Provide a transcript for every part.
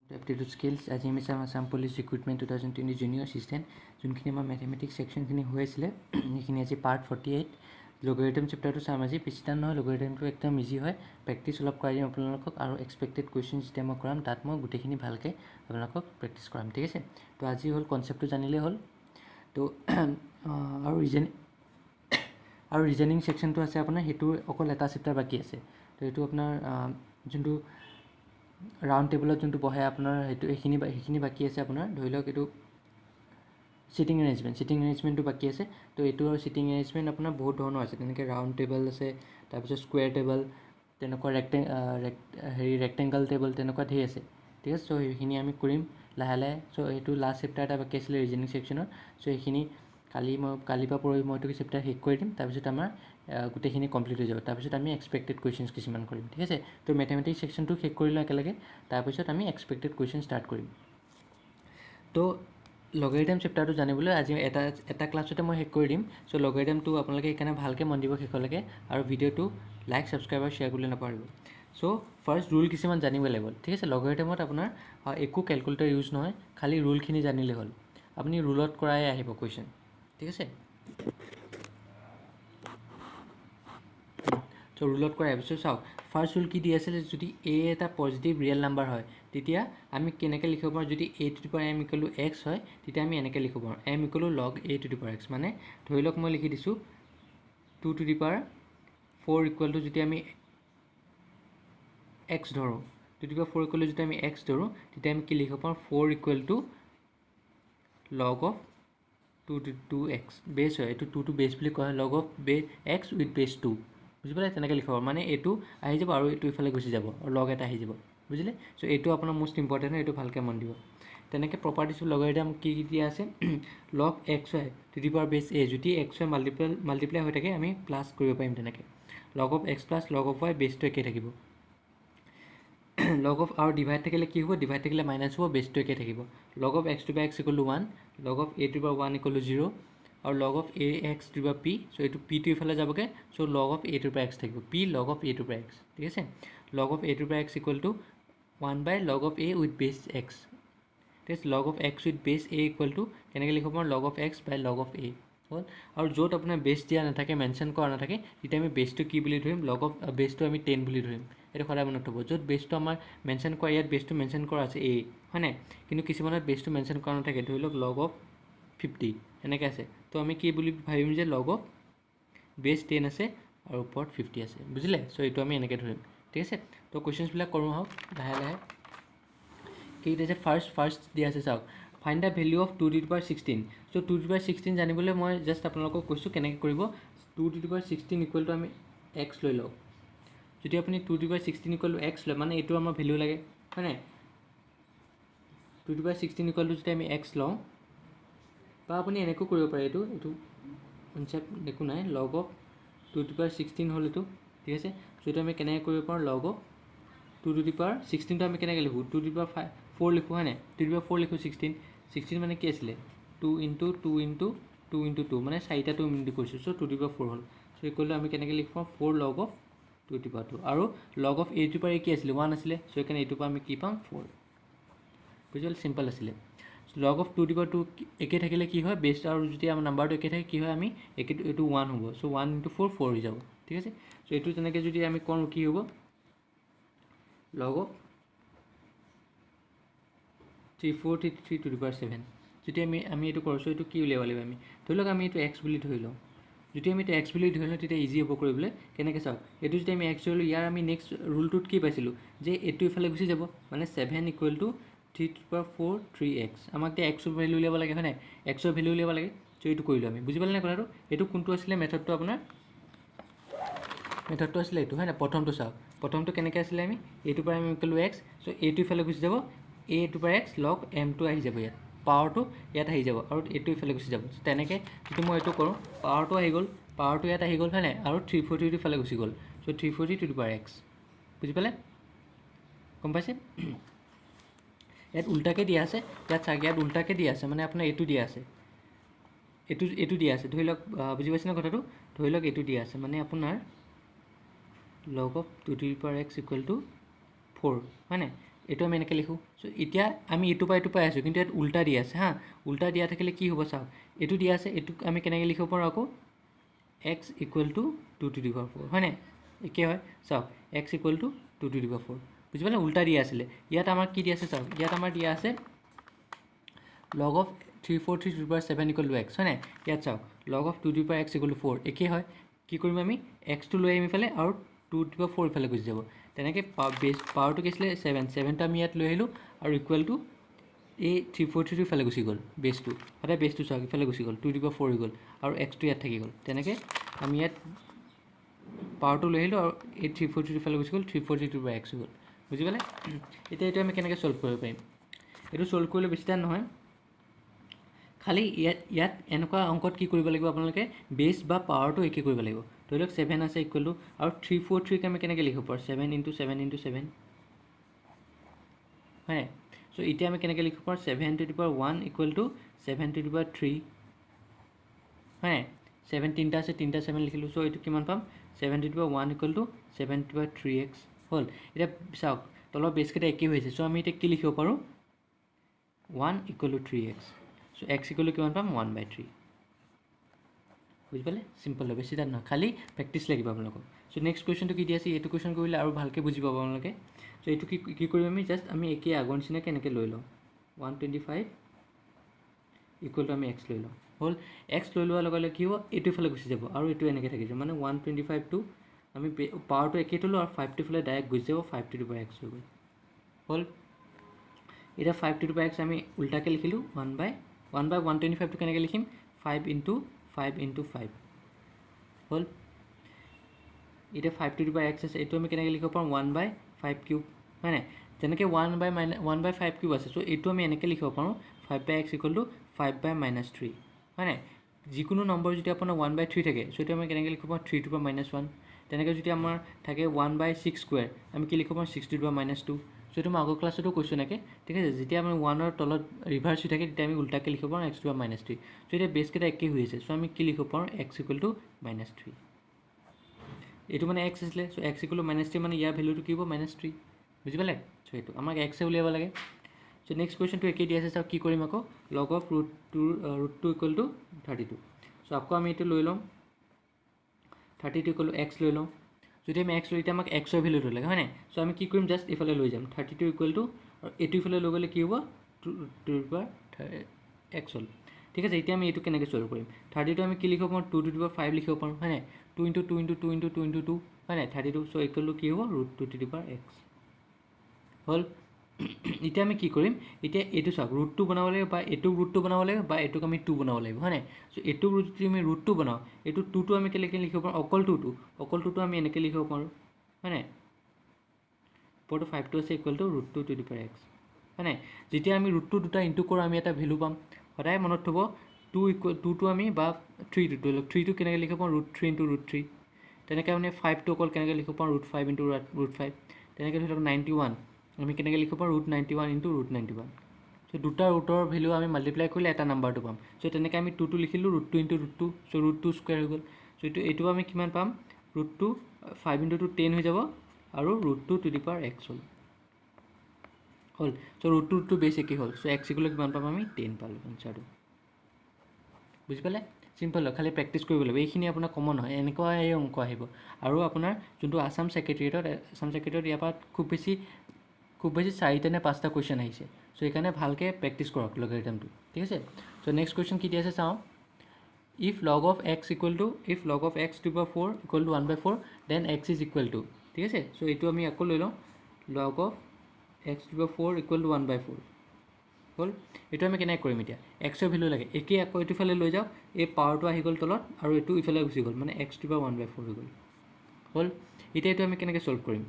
Aptitude skills as MSM Assam Police Recruitment 2020 Junior Assistant যোনখিনি আমাৰ mathematics সেকশনখিনি হৈ আছিলে এইখিনি আজি পাৰ্ট 48 লগাৰিথম চেপ্টাৰটো চাম আজি বেছি টান নহয় লগাৰিথমটো একদম ইজি হয় প্ৰেক্টিছ অলপ কৰাই দিম আপোনালোকক আৰু এক্সপেক্টেড কুৱেশ্যন যেতিয়া মই কৰাম তাত মই গোটেইখিনি ভালকৈ আপোনালোকক প্ৰেক্টিছ কৰাম ঠিক আছে তো আজি হ'ল কনচেপ্টটো জানিলেই হ'ল তো আৰু ৰিজনিং সেকশনটো আছে আপোনাৰ সেইটো অকল এটা চেপ্টাৰ বাকী আছে তো এইটো আপোনাৰ যোনটো ৰাউণ্ড টেবুলত যোনটো বহে আপোনাৰ সেইটো সেইখিনি বাকী আছে আপোনাৰ ধৰি লওক এইটো সিটিং এৰেঞ্জমেণ্টটো বাকী আছে তো এইটো সিটিং এৰেঞ্জমেণ্ট আপোনাৰ বহুত ধৰণৰ আছে তেনেকৈ ৰাউণ্ড টেবল আছে তাৰপিছত স্কুৱেৰ টেবল তেনেকুৱা ৰেক্টেংগল টেবল তেনেকুৱা ধেৰ আছে ঠিক আছে চ' সেইখিনি আমি কৰিম লাহে লাহে চ' এইটো লাষ্ট চেপ্টাৰ এটা বাকী আছিলে ৰিজনিং সেকশনৰ চ' এইখিনি কালি পৰা পৰহি মই এইটো চেপ্টাৰ শেষ কৰি দিম তাৰপিছত আমাৰ গোটেইখিনি কমপ্লিট হৈ যাব তাৰপিছত আমি এক্সপেক্টেড কুৱেশ্যনছ কিছুমান কৰিম ঠিক আছে তো মেথমেটিক্স সেকশনটো শেষ কৰি লওঁ একেলগে তাৰপিছত আমি এক্সপেক্টেড কুৱেশ্যন ষ্টাৰ্ট কৰিম তো লগাৰিথম চেপ্টাৰটো জানিবলৈ আজি এটা ক্লাছতে মই শেষ কৰি দিম চ' লগাৰিথমটো আপোনালোকে সেইকাৰণে ভালকৈ মন দিব শেষলৈকে আৰু ভিডিঅ'টো লাইক ছাবস্ক্ৰাইব আৰু শ্বেয়াৰ কৰিবলৈ নাপাহৰিব চ' ফাৰ্ষ্ট ৰুল কিছুমান জানিব লাগিব ঠিক আছে লগাৰিথমত আপোনাৰ একো কেলকুলেটৰ ইউজ নহয় খালি ৰুলখিনি জানিলেই হ'ল আপুনি ৰুলত কৰাই আহিব কুৱেশ্যন ঠিক আছে চ' ৰুলত কৰাই আহিব চাওক ফাৰ্ষ্ট ৰুল কি দি আছিলে যদি এ এটা পজিটিভ ৰিয়েল নাম্বাৰ হয় তেতিয়া আমি কেনেকৈ লিখিব পাৰোঁ যদি a two the power m equal to x হয় তেতিয়া আমি এনেকৈ লিখিব পাৰোঁ m equal to log a two the power x মানে ধৰি লওক মই লিখি দিছোঁ 2 to the power 4 equal to যদি আমি x ধৰোঁ 2 to the power 4 equal to যদি আমি x ধৰোঁ তেতিয়া আমি কি লিখিব পাৰোঁ 4 equal to log of 2x বেছ হয় এইটো 2 বেছ বুলি কোৱা হয় log of x উইথ বেছ 2 বুজি পালে তেনেকৈ লিখিব মানে এইটো আহি যাব আৰু এইটো ইফালে গুচি যাব আৰু লগ এটা আহি যাব বুজিলে চ' এইটো আপোনাৰ মোষ্ট ইম্পৰ্টেণ্ট হয় এইটো ভালকৈ মন দিব তেনেকৈ প্ৰপাৰ্টিছ লগাৰিথম কি দিয়া আছে log X Y to the power base A যদি এক্স ৱাই মাল্টিপ্লাই হৈ থাকে আমি প্লাছ কৰিব পাৰিম তেনেকৈ log of X plus log of Y বেছটো একেই থাকিব লগ অফ আৰু ডিভাইড থাকিলে কি হ'ব ডিভাইড থাকিলে মাইনাছ হ'ব বেছটো একেই থাকিব log of X to by X equal to 1 log of A to by 1 equal to 0 আৰু log of A X to by P so' এইটো পিটো ইফালে যাবগৈ so' log of A to by X থাকিব P log of A to by X ঠিক আছে log of A to by X equal to 1 by log of A with base X ঠিক আছে log of x with বেছ a equal to কেনেকৈ লিখিব পাৰোঁ log of X by log of A হ'ল আৰু য'ত আপোনাৰ বেছ দিয়া নাথাকে মেনশ্যন কৰা নাথাকে তেতিয়া আমি বেছটো কি বুলি ধৰিম লগ অফ বেছটো আমি 10 বুলি ধৰিম এইটো সদায় মনত থ'ব য'ত বেছটো আমাৰ মেনশ্যন কৰা ইয়াত বেছটো মেনশ্যন কৰা আছে এ হয় নাই কিন্তু কিছুমানত বেছটো মেনশ্যন কৰা নাথাকে ধৰি লওক লগ অফ 50 এনেকৈ আছে তো আমি কি বুলি ভাবিম যে লগ অফ বেছ 10 আছে আৰু ওপৰত 50 আছে বুজিলে চ' এইটো আমি এনেকৈ ধৰিম ঠিক আছে তো কুৱেশ্যনছবিলাক কৰোঁ আহক লাহে লাহে কি দিছে ফাৰ্ষ্ট দিয়া আছে চাওক find the value of 2 to the power 16 so' 2 to the power 16 জানিবলৈ মই জাষ্ট আপোনালোকক কৈছোঁ কেনেকৈ কৰিব 2 to the power 16 equal to আমি এক্স লৈ লওক যদি আপুনি 2 to the power 16 equal to x লয় মানে এইটো আমাৰ ভেলিউ লাগে হয় নাই 2 to the power 16 equal to যদি আমি এক্স লওঁ বা আপুনি এনেকৈ কৰিব পাৰে এইটো কনচেপ্ট একো নাই লগ অফ 2 টু দি পাৱাৰ 16 হ'ল এইটো ঠিক আছে চ' এইটো আমি কেনেকৈ কৰিব পাৰোঁ log of 2 to the power 16টো আমি কেনেকৈ লিখোঁ 2 টু দি পাৱাৰ 4 লিখোঁ হয় নাই 2 টু দি পাৱাৰ 4 লিখোঁ 16 মানে কি আছিলে 2 ইনটু 2 ইনটু 2 ইনটু 2 মানে 4টা 2 ইনটু কৰিছোঁ চ' 2 টু দি পাৱাৰ 4 হ'ল চ' ইকুৱেল টু আমি কেনেকৈ লিখিব পাৰোঁ 4 লগ অফ 2 টু দি পাৱাৰ 2 আৰু log of A two power কি আছিলে 1 আছিলে চ' সেইকাৰণে এইটোৰ পৰা আমি কি পাম 4 বুজি পালে চিম্পল আছিলে লগ অফ 2 টু দি পাৱাৰ 2 একে থাকিলে কি হয় বেছ আৰু যদি আমাৰ নাম্বাৰটো একে থাকে কি হয় আমি এইটো 1 হ'ব চ' 1 ইনটু 4 4 হৈ যাব ঠিক আছে চ' এইটো তেনেকৈ যদি আমি কৰোঁ কি হ'ব লগ অফ 343 টু দি পাৱাৰ 7 যদি আমি এইটো কৰোঁ চ' এইটো কি উলিয়াব লাগিব আমি ধৰি লওক আমি এইটো এক্স বুলি ধৰি লওঁ যদি আমি এইটো এক্স বুলি ধৰি লওঁ তেতিয়া ইজি হ'ব কৰিবলৈ কেনেকৈ চাওক এইটো যদি আমি এক্স ধৰিলোঁ ইয়াৰ আমি নেক্সট ৰুলটোত কি পাইছিলোঁ যে এইটো ইফালে গুচি যাব মানে 7 equal to 3 two the power 4 3x আমাক এতিয়া এক্সৰ ভেলু উলিয়াব লাগে হয় নাই এক্সৰ ভেলু উলিয়াব লাগে চ' এইটো কৰিলোঁ আমি বুজি পালে নে কথাটো এইটো কোনটো আছিলে মেথডটো আপোনাৰ মেথডটো আছিলে এইটো হয় নাই প্ৰথমটো চাওক প্ৰথমটো কেনেকৈ আছিলে আমি এইটোৰ পৰা আমি ক'লোঁ এক্স চ' এইটো ইফালে গুচি যাব এ টু পাৱাৰ এক্স লগ এমটো আহি যাব ইয়াত পাৱাৰটো ইয়াত আহি যাব আৰু এইটো ইফালে গুচি যাব তেনেকৈ যদি মই এইটো কৰোঁ পাৱাৰটো আহি গ'ল পাৱাৰটো ইয়াত আহি গ'ল হয় নাই আৰু 340 ইফালে গুচি গ'ল চ' 340 টু দি পাৱাৰ এক্স বুজি পালে গম পাইছে ইয়াত উল্টাকৈ দিয়া আছে ইয়াত চাওক ইয়াত উল্টাকৈ দিয়া আছে মানে আপোনাৰ এইটো দিয়া আছে এইটো দিয়া আছে ধৰি লওক বুজি পাইছেনে কথাটো ধৰি লওক এইটো দিয়া আছে মানে আপোনাৰ log of 2 to the power X equal to 4 হয় নাই এইটো আমি এনেকৈ লিখোঁ। চ' এতিয়া আমি এইটো পাই আছোঁ, কিন্তু ইয়াত উল্টা দিয়া আছে হা। উল্টা দিয়া থাকিলে কি হ'ব চাওক, এইটো দিয়া আছে, এইটোক আমি কেনেকৈ লিখিব পাৰোঁ আকৌ x equal to 2 to the power 4 হয়নে? একে হয় চাওক, x equal to 2 to the power 4 বুজি পালে? উল্টা দিয়া আছিলে। ইয়াত আমাৰ কি দিয়া আছে চাওক, ইয়াত আমাৰ দিয়া আছে log of 343 to the power 7 equal to x হয়নে? ইয়াত চাওক log of 2 to the power x equal to 4 একেই হয়। কি কৰিম আমি, এক্সটো লৈ আহিম ইফালে আৰু 2 to the power 4 ইফালে গুচি যাব। তেনেকৈ বেছ পাৱাৰটো কি আছিলে 7টো আমি ইয়াত লৈ আহিলোঁ আৰু ইকুৱেল টু এই 343টো ইফালে গুচি গ'ল, বেছটো সদায় বেছটো চাওক ইফালে গুচি গ'ল, 2 to the power 4 হৈ গ'ল আৰু এক্সটো ইয়াত থাকি গ'ল। তেনেকৈ আমি ইয়াত পাৱাৰটো লৈ আহিলোঁ আৰু এই 343টো ইফালে গুচি গ'ল, 343 to the power x হৈ গ'ল। বুজি পালে? এতিয়া এইটো আমি কেনেকৈ ছল্ভ কৰিব পাৰিম, এইটো ছল্ভ কৰিলে বেছি টান নহয়। খালি ইয়াত এনেকুৱা অংকত কি কৰিব লাগিব আপোনালোকে, বেছ বা পাৱাৰটো একে কৰিব লাগিব। ধৰি লওক 7 আছে ইকুৱেল টু আৰু 343ক আমি কেনেকৈ লিখিব পাৰোঁ, 7 into 7 into 7 হয়। চ' এতিয়া আমি কেনেকৈ লিখিব পাৰোঁ, 7 to the power 1 equal two 7 to the power 3 হয়। 7 তিনিটা আছে, 3টা 7 লিখিলোঁ। চ' এইটো কিমান পাম, 7 to the power 1 equal two 7 to the power 3x হ'ল। এতিয়া চাওক তলৰ বেছকেইটা একেই হৈছে। চ' আমি এতিয়া কি লিখিব পাৰোঁ, 1 equal two 3x। So' x equal to কিমান পাম, 1/3 বুজি পালে? চিম্পল হয়, বেছি টান নহয়, খালি প্ৰেক্টিচ লাগিব আপোনালোকক। চ' নেক্সট কুৱেশ্যনটো কি দি আছে, এইটো কুৱেশ্যন কৰিলে আৰু ভালকৈ বুজি পাব আপোনালোকে। চ' এইটো কি কৰিম আমি, জাষ্ট আমি একেই আগৰ নিচিনাকৈ এনেকৈ লৈ লওঁ, 125 ইকুৱেল টু আমি x লৈ লওঁ হ'ল। x লৈ লোৱাৰ লগে লগে কি হ'ব, এইটো ইফালে গুচি যাব আৰু এইটো এনেকৈ থাকি যাব, মানে 125টো আমি পাৱাৰটো একেই থ'লোঁ আৰু 5টো ইফালে ডাইৰেক্ট গুচি যাব, 5 to the power x হৈ গ'ল হ'ল। এতিয়া 5 to the power x আমি উল্টাকৈ লিখিলোঁ, 1/125টো কেনেকৈ লিখিম, 5 into 5 into 5 হ'ল। এতিয়া 5 to the power x আছে, এইটো আমি কেনেকৈ লিখিব পাৰোঁ, 1/5 কিউব হয় নাই? যেনেকৈ 1/5 কিউব আছে, চ' এইটো আমি এনেকৈ লিখিব পাৰোঁ, 5/x ইকুৱেল টু 5/-3 হয় নাই? যিকোনো নম্বৰ যদি আপোনাৰ 1/3 থাকে, চ' এইটো আমি কেনেকৈ লিখিব পাৰোঁ, 3 to the power -1। তেনেকৈ যদি আমাৰ থাকে 1/6 স্কুৱেৰ, আমি কি লিখিব পাৰোঁ, 6 to the power -2। চ' এইটো মই আগৰ ক্লাছতো কৈছোঁ এনেকৈ, ঠিক আছে? যেতিয়া আমি 1ৰ তলত ৰিভাৰ্চ হৈ থাকে, তেতিয়া আমি উল্টাকৈ লিখিব পাৰোঁ x to the power -3। চ' এতিয়া বেছকেইটা একেই হৈ আছে, চ' আমি কি লিখিব পাৰোঁ, x ইকুৱেল টু -3। এইটো মানে x আছিলে, চ' x ইকুৱেল টু -3 মানে ইয়াৰ ভেলুটো কি হ'ব, -3 বুজি পালে? চ' এইটো আমাক x উলিয়াব লাগে। চ' নেক্সট কুৱেশ্যনটো একেই দি আছে, চাওক কি কৰিম আকৌ, log of √2 ইকুৱেল টু 32। চ' আকৌ আমি এইটো লৈ ল'ম, 32 ইকুৱেল টু x লৈ লওঁ। যদি আমি x লৈ, এতিয়া আমাক x ৰ ভেলুটো লাগে হয় নাই? চ' আমি কি কৰিম, জাষ্ট এইফালে লৈ যাম, 32 ইকুৱেল টু আৰু এইটো ইফালে লৈ গ'লে কি হ'ব, 2 to the power x হ'ল। ঠিক আছে, এতিয়া আমি এইটো কেনেকৈ ছল্ভ কৰিম, 32 আমি কি লিখিব পাৰোঁ, 2 to the power 5 লিখিব পাৰোঁ হয় নাই? 2 into 2 into 2 into 2 into 2 হয় নাই, 32। চ' ইকুৱেল টু কি হ'ব, √2 to the power x হ'ল। এতিয়া আমি কি কৰিম, এতিয়া এইটো চাওক √2 বনাব লাগিব, বা এইটোক √2 বনাব লাগিব, বা এইটোক আমি 2 বনাব লাগিব হয় নাই? চ' এইটোক যদি আমি √2 বনাওঁ, এইটো 2টো আমি কেনেকৈ লিখিব পাৰোঁ, অকল 2টো আমি এনেকৈ লিখিব পাৰোঁ হয় নাই? ওপৰটো 5টো আছে, equal to √2 to the power x হয় নাই? যেতিয়া আমি √2 দুটা ইনটু কৰোঁ, আমি এটা ভেলু পাম। সদায় মনত থ'ব, 2টো আমি বা 3টো ধৰি লওক, 3টো কেনেকৈ লিখিব পাৰোঁ, √3 into √3। তেনেকৈ মানে 5টো অকল কেনেকৈ লিখিব পাৰোঁ, √5 into √5। তেনেকৈ ধৰি লওক 91 আমি কেনেকৈ লিখিব পাৰোঁ, √91 into √91। চ' দুটা ৰুটৰ ভেলু আমি মাল্টিপ্লাই কৰিলে এটা নাম্বাৰটো পাম। চ' তেনেকৈ আমি 2টো লিখিলোঁ, √2 into √2, চ' √2 স্কুৱেৰ হৈ গ'ল। চ' এইটো আমি কিমান পাম, √2 5 into 2 10 হৈ যাব আৰু √2 to the power x হ'ল। চ' √2 বেছ একেই হ'ল। চ' x ইকুৱেল কিমান পাম, আমি 10 পালোঁ এনচাৰটো। বুজি পালে? চিম্পল হয়, খালি প্ৰেক্টিচ কৰিব লাগিব। এইখিনি আপোনাৰ কমন হয়, এনেকুৱা এই অংক আহিব। আৰু আপোনাৰ যোনটো আছাম ছেক্ৰেটেৰিয়েটত ইয়াৰ পৰা খুব বেছি 4টা নে 5টা কুৱেশ্যন আহিছে। চ' সেইকাৰণে ভালকৈ প্ৰেক্টিচ কৰক লগাৰিথমটো, ঠিক আছে? চ' নেক্সট কুৱেশ্যন কি দি আছে চাওঁ, if log of x to the power 4 equal to 1/4 then x is equal to, ঠিক আছে? চ' এইটো আমি আকৌ লৈ লওঁ, log of x to the power 4 equal to 1/4 হ'ল। এইটো আমি কেনেকৈ কৰিম, এতিয়া এক্সৰ ভেলু লাগে, একেই আকৌ এইটো ইফালে লৈ যাওঁ, এই পাৱাৰটো আহি গ'ল তলত আৰু এইটো ইফালে গুচি গ'ল, মানে x to the power 1/4 হৈ গ'ল হ'ল। এতিয়া এইটো আমি কেনেকৈ ছল্ভ কৰিম,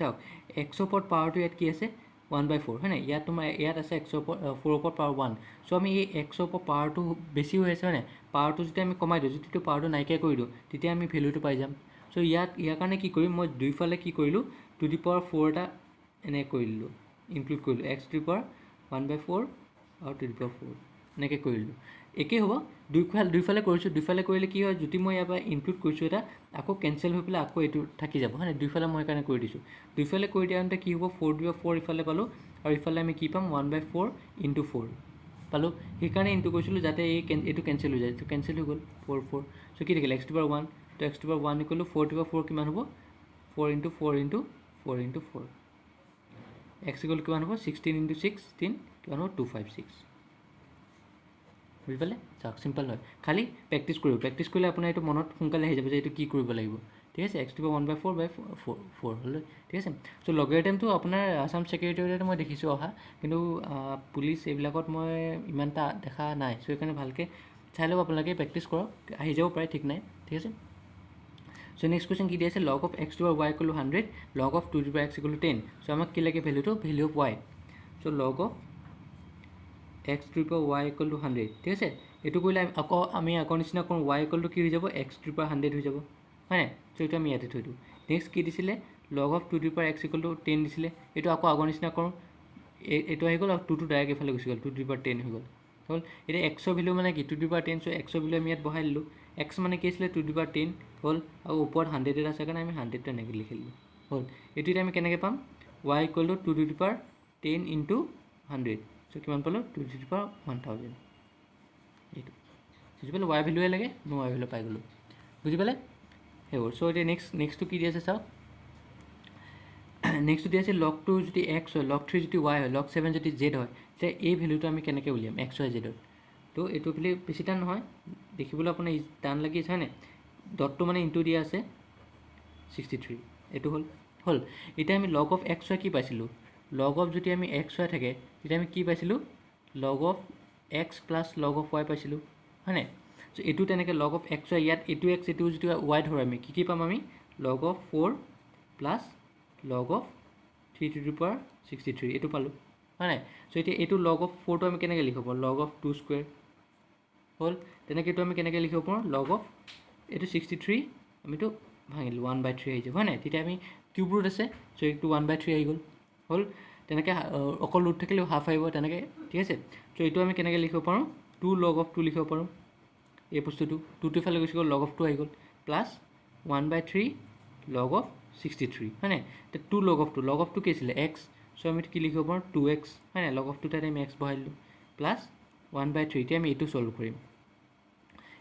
চাওক এক্সৰ ওপৰত পাৱাৰটো ইয়াত কি আছে, 1/4 হয় নাই? ইয়াত আছে এক্সৰ ওপৰত 4ৰ ওপৰত পাৱাৰ 1। চ' আমি এই এক্সৰ ওপৰত পাৱাৰটো বেছি হৈ আছে হয় নাই? পাৱাৰটো যদি আমি কমাই দিওঁ, যদি পাৱাৰটো নাইকিয়া কৰি দিওঁ, তেতিয়া আমি ভেলুটো পাই যাম। চ' ইয়াৰ কাৰণে কি কৰিম, মই দুইফালে কি কৰিলোঁ, 2 to the power 4 এটা এনেকৈ কৰি দিলোঁ, ইনক্লুড কৰিলোঁ, x to the power 1/4 আৰু 2 to the power 4 এনেকৈ কৰি দিলোঁ। একেই হ'ব দুইফালে কৰিছোঁ দুইফালে কৰিলে কি হয় যদি মই ইয়াৰ পৰা ইনক্লুড কৰিছোঁ এটা আকৌ কেঞ্চেল হৈ পেলাই আকৌ এইটো থাকি যাব হয় নাই দুইফালে মই সেইকাৰণে কৰি দিছোঁ দুইফালে কৰি দিয়াতে কি হ'ব 4 ইফালে পালোঁ আৰু ইফালে আমি কি পাম 1/4 × 4 পালোঁ সেইকাৰণে ইনটু কৰিছিলোঁ যাতে এইটো কেঞ্চেল হৈ যায় এইটো কেঞ্চেল হৈ গ'ল 4 চ' কি থাকিলে x⁴ 1 তো x⁴ 1 = 4 কিমান হ'ব 4 × 4 × 4 × 4 x = কিমান হ'ব 16 × 16 কিমান হ'ব 256 বুজি পালে চাওক চিম্পল হয় খালি প্ৰেক্টিছ কৰিলে আপোনাৰ এইটো মনত সোনকালে আহি যাব যে এইটো কি কৰিব লাগিব ঠিক আছে x⁴ 1/4/4 হ'লে ঠিক আছে চ' লগাৰিথমটো আপোনাৰ আছাম ছেক্ৰেটেৰিয়েটত মই দেখিছোঁ অহা কিন্তু পুলিচ এইবিলাকত মই ইমান এটা দেখা নাই চ' সেইকাৰণে ভালকৈ চাই ল'ব আপোনালোকে প্ৰেক্টিছ কৰক আহি যাব পাৰে ঠিক নাই ঠিক আছে চ' নেক্সট কুৱেশ্যন কি দি আছে log of x⁴ y = 100 log of 2⁴x = 10 চ' আমাক কি লাগে ভেলুটো value of y so' log of x⁴ y = 100 ঠিক আছে এইটো কৰিলে আকৌ আমি আগৰ নিচিনা কৰোঁ y = কি হৈ যাব x⁴ 100 হৈ যাব হয় নাই চ' এইটো আমি ইয়াতে থৈ দিওঁ নেক্সট কি দিছিলে log of 2⁴x = 10 দিছিলে এইটো আকৌ আগৰ নিচিনা কৰোঁ এইটো আহি গ'ল আৰু 2টো ডাইৰেক্ট এইফালে গুচি গ'ল 2⁴10 হৈ গ'ল হ'ল এতিয়া x ভেলু মানে কি 2⁴10 চ' x ভেলু আমি ইয়াত বহাই দিলোঁ x মানে কি আছিলে 2⁴10 হ'ল আৰু ওপৰত 100 এটা আছে কাৰণে আমি 100টো এনেকৈ লিখি দিলোঁ হ'ল এইটো এতিয়া আমি কেনেকৈ পাম y = 2⁴10 × 100 চ' কিমান পালোঁ 2⁴1000 এইটো বুজি পালোঁ y ভেলুৱে লাগে মই y ভেলু পাই গ'লোঁ বুজি পালে সেইবোৰ চ' এতিয়া নেক্সটটো কি দি আছে চাওক নেক্সটটো দি আছে log 2 যদি x হয় log 3 যদি y হয় log 7 যদি z হয় তেতিয়া এই ভেলুটো আমি কেনেকৈ উলিয়াম x y z তো এইটো বেছি টান নহয় দেখিবলৈ আপোনাৰ টান লাগি আছে হয়নে ডটটো মানে ইনটু দিয়া আছে 63 এইটো হ'ল এতিয়া আমি log of x y কি পাইছিলোঁ log of যদি আমি x y থাকে তেতিয়া আমি কি পাইছিলোঁ log of x + log of y পাইছিলোঁ হয়নে চ' এইটো তেনেকৈ log of x y ইয়াত এইটো x এইটো যদি y ধৰোঁ আমি কি পাম আমি log of 4 + log of 3⁻63 এইটো পালোঁ হয় নাই চ' এতিয়া এইটো log of 4টো আমি কেনেকৈ লিখিব পাৰোঁ log of 2² হ'ল তেনেকৈ এইটো আমি কেনেকৈ লিখিব পাৰোঁ log of এইটো 63 আমিতো ভাঙিলোঁ 1/3 আহি যাব হয় নাই তেতিয়া আমি কিউব ৰুট আছে চ' এইটো 1/3 আহি গ'ল হ'ল তেনেকৈ অকল ৰুট থাকিলেও হাফ আহিব তেনেকৈ ঠিক আছে চ' এইটো আমি কেনেকৈ লিখিব পাৰোঁ 2 log of 2 লিখিব পাৰোঁ এই বস্তুটো 2টো ইফালে গুচি গ'ল log of 2 আহি গ'ল প্লাছ 1/3 log of 63 হয় নাই এতিয়া 2 log of 2 কি আছিলে x চ' আমি কি লিখিব পাৰোঁ 2x হয় নাই log of 2 তাত আমি x বহাই দিলোঁ প্লাছ 1/3 এতিয়া আমি এইটো ছল্ভ কৰিম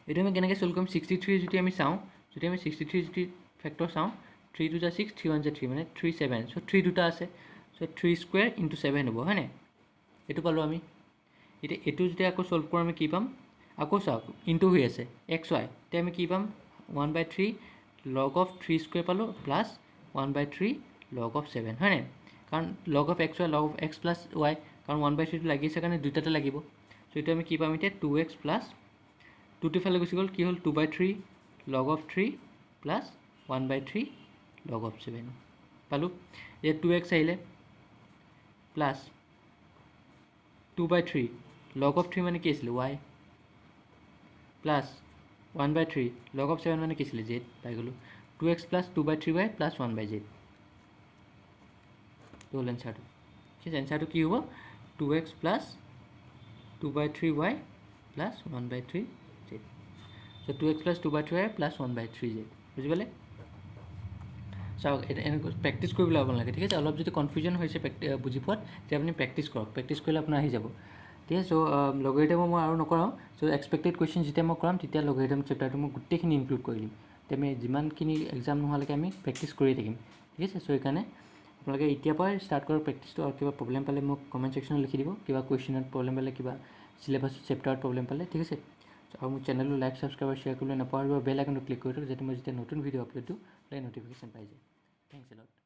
এইটো আমি কেনেকৈ ছল্ভ কৰিম 63 যদি আমি চাওঁ যদি আমি 63 যদি ফেক্টৰ চাওঁ 3 2 6 3 1 3 মানে 3 7 চ' 3 দুটা আছে চ' 3² × 7 হ'ব হয় নাই এইটো পালোঁ আমি এতিয়া এইটো যদি আকৌ ছল্ভ কৰোঁ আমি কি পাম আকৌ চাওক ইনটু হৈ আছে x y এতিয়া আমি কি পাম 1/3 log of 3² পালোঁ প্লাছ 1/3 log of 7 হয় নাই কাৰণ log of x y log of x + y কাৰণ 1/3টো লাগি আছে কাৰণে দুইটাতে লাগিব চ' এইটো আমি কি পাম এতিয়া 2x প্লাছ 2টো ইফালে গুচি গ'ল কি হ'ল 2/3 log of 3 plus 1/3 log of 7 পালোঁ এতিয়া 2x আহিলে প্লাছ 2/3 log of 3 মানে কি আছিলে y প্লাছ 1/3 log of 7 মানে কি আছিলে z পাই গ'লোঁ 2x plus 2/3y plus 1/z এইটো হ'ল এনচাৰটো ঠিক আছে এনচাৰটো কি হ'ব 2x plus 2/3y plus 1/3z চ' 2x plus 2/3y plus 1/3z বুজি পালে চাওক এনেকৈ প্ৰেক্টিছ কৰিবলৈ আপোনালোকে ঠিক আছে অলপ যদি কনফিউজন হৈছে বুজি পোৱাত তেতিয়া আপুনি প্ৰেক্টিছ কৰক প্ৰেক্টিছ কৰিলে আপোনাৰ আহি যাব ঠিক আছে চ' লগাৰিথমৰ মই আৰু নকৰাওঁ চ' এক্সপেক্টেড কুৱেশ্যন যেতিয়া মই কৰাম তেতিয়া লগাৰিথম চেপ্টাৰটো মই গোটেইখিনি ইনক্লুড কৰি দিম তেতিয়া আমি যিমানখিনি এক্সাম নোহোৱালৈকে আমি প্ৰেক্টিছ কৰিয়ে থাকিম ঠিক আছে চ' সেইকাৰণে আপোনালোকে এতিয়াৰ পৰাই ষ্টাৰ্ট কৰক প্ৰেক্টিছটো আৰু কিবা প্ৰব্লেম পালে মোক কমেণ্ট ছেকশ্যনত লিখি দিব কিবা কুৱেশ্যনত প্ৰব্লেম পালে কিবা চিলেবাছ চেপ্টাৰত প্ৰব্লেম পালে ঠিক আছে আৰু মোৰ চেনেলটো লাইক ছাবস্ক্ৰাইব আৰু শ্বেয়াৰ কৰিবলৈ নাপাহৰিব বেল আইকনটো ক্লিক কৰি দিয়ক যাতে মই যেতিয়া নতুন ভিডিঅ' আপলোড দিওঁ তাই ন'টিফিকেশ্যন পাই যায় থ্যাংকছ এ লট